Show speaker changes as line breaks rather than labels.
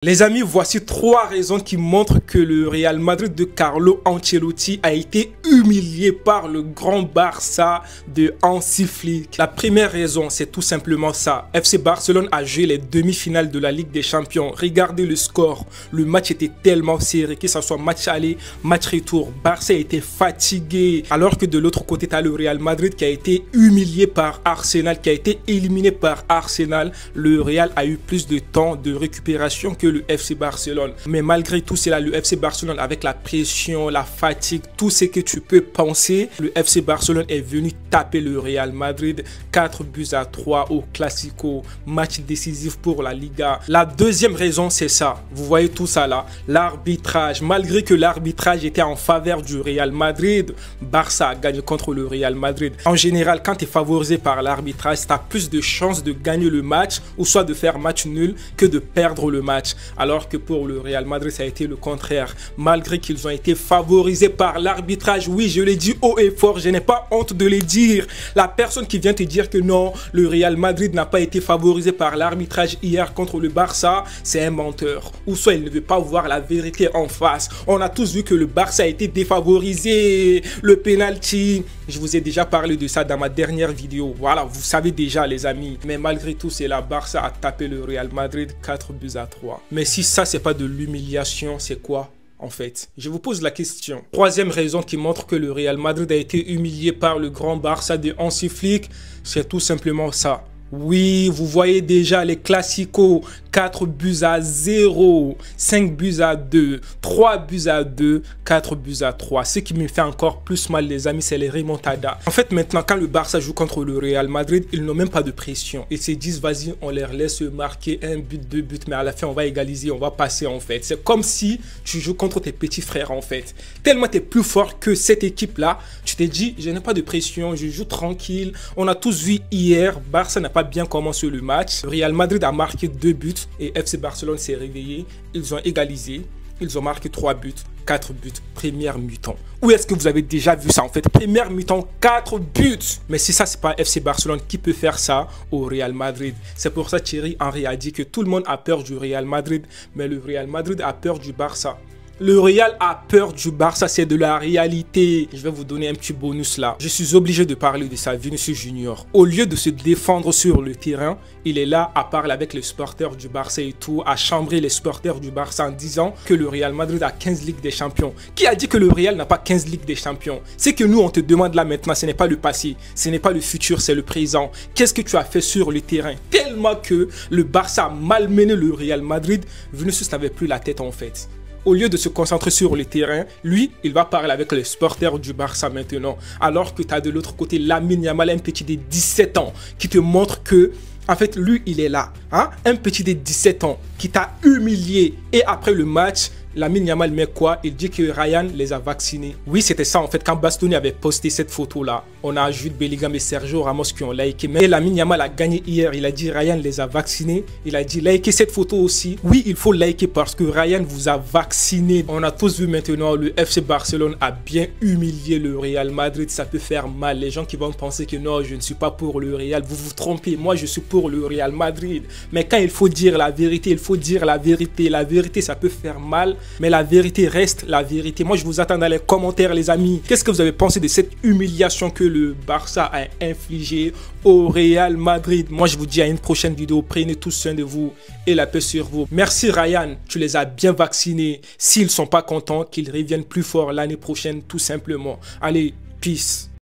Les amis, voici 3 raisons qui montrent que le Real Madrid de Carlo Ancelotti a été humilié par le grand Barça de Hansi Flick. La première raison, c'est tout simplement ça. FC Barcelone a joué les demi-finales de la Ligue des Champions. Regardez le score. Le match était tellement serré, que ce soit match aller, match retour. Barça était fatigué. Alors que de l'autre côté, tu as le Real Madrid qui a été humilié par Arsenal, qui a été éliminé par Arsenal. Le Real a eu plus de temps de récupération que le FC Barcelone. Mais malgré tout cela, le FC Barcelone, avec la pression, la fatigue, tout ce que tu peux penser, le FC Barcelone est venu taper le Real Madrid 4-3 au Classico, match décisif pour la Liga. La deuxième raison, c'est ça. Vous voyez tout ça là, l'arbitrage. Malgré que l'arbitrage était en faveur du Real Madrid, Barça a gagné contre le Real Madrid. En général, quand tu es favorisé par l'arbitrage, tu as plus de chances de gagner le match ou soit de faire match nul que de perdre le match. Alors que pour le Real Madrid, ça a été le contraire. Malgré qu'ils ont été favorisés par l'arbitrage, oui, je l'ai dit haut et fort, je n'ai pas honte de le dire. La personne qui vient te dire que non, le Real Madrid n'a pas été favorisé par l'arbitrage hier contre le Barça, c'est un menteur. Ou soit il ne veut pas voir la vérité en face. On a tous vu que le Barça a été défavorisé. Le penalty, je vous ai déjà parlé de ça dans ma dernière vidéo. Voilà, vous savez déjà les amis. Mais malgré tout, c'est la Barça a tapé le Real Madrid 4-3. Mais si ça, c'est pas de l'humiliation, c'est quoi en fait? Je vous pose la question. Troisième raison qui montre que le Real Madrid a été humilié par le grand Barça de Hansi Flick, c'est tout simplement ça. Oui, vous voyez déjà les Classicos, 4-0, 5-2, 3-2, 4-3. Ce qui me fait encore plus mal les amis, c'est les remontadas. En fait maintenant, quand le Barça joue contre le Real Madrid, ils n'ont même pas de pression. Ils se disent vas-y, on leur laisse marquer 1 but, 2 buts, mais à la fin on va égaliser, on va passer en fait. C'est comme si tu joues contre tes petits frères en fait. Tellement tu es plus fort que cette équipe-là, tu t'es dit je n'ai pas de pression, je joue tranquille. On a tous vu hier, Barça n'a pas bien commencé le match. Le Real Madrid a marqué 2 buts et FC Barcelone s'est réveillé. Ils ont égalisé. Ils ont marqué 3 buts, 4 buts, première mi-temps. Où est-ce que vous avez déjà vu ça en fait? Première mi-temps, 4 buts. Mais si ça, c'est pas FC Barcelone qui peut faire ça au Real Madrid. C'est pour ça Thierry Henry a dit que tout le monde a peur du Real Madrid, mais le Real Madrid a peur du Barça. Le Real a peur du Barça, c'est de la réalité. Je vais vous donner un petit bonus là. Je suis obligé de parler de ça, Vinicius Junior. Au lieu de se défendre sur le terrain, il est là à parler avec les supporters du Barça et tout, à chambrer les supporters du Barça en disant que le Real Madrid a 15 Ligues des Champions. Qui a dit que le Real n'a pas 15 Ligues des Champions? C'est que nous, on te demande là maintenant, ce n'est pas le passé, ce n'est pas le futur, c'est le présent. Qu'est-ce que tu as fait sur le terrain? Tellement que le Barça a malmené le Real Madrid, Vinicius n'avait plus la tête en fait. Au lieu de se concentrer sur le terrain, lui, il va parler avec les supporters du Barça maintenant. Alors que tu as de l'autre côté Lamine Yamal, un petit de 17 ans, qui te montre que, en fait, lui, il est là. Hein? Un petit de 17 ans qui t'a humilié. Et après le match, Lamine Yamal met quoi? Il dit que Ryan les a vaccinés. Oui, c'était ça en fait. Quand Bastoni avait posté cette photo-là, on a Jude Bellingham et Sergio Ramos qui ont liké. Mais Lamine Yamal a gagné hier. Il a dit Ryan les a vaccinés. Il a dit likez cette photo aussi. Oui, il faut liker parce que Ryan vous a vacciné. On a tous vu maintenant, le FC Barcelone a bien humilié le Real Madrid. Ça peut faire mal. Les gens qui vont penser que non, je ne suis pas pour le Real, vous vous trompez. Moi, je suis pour le Real Madrid. Mais quand il faut dire la vérité, il faut dire la vérité. La vérité, ça peut faire mal. Mais la vérité reste la vérité. Moi, je vous attends dans les commentaires, les amis. Qu'est-ce que vous avez pensé de cette humiliation que le Barça a infligée au Real Madrid? Moi, je vous dis à une prochaine vidéo. Prenez tous soin de vous et la paix sur vous. Merci Ryan, tu les as bien vaccinés. S'ils ne sont pas contents, qu'ils reviennent plus fort l'année prochaine, tout simplement. Allez, peace.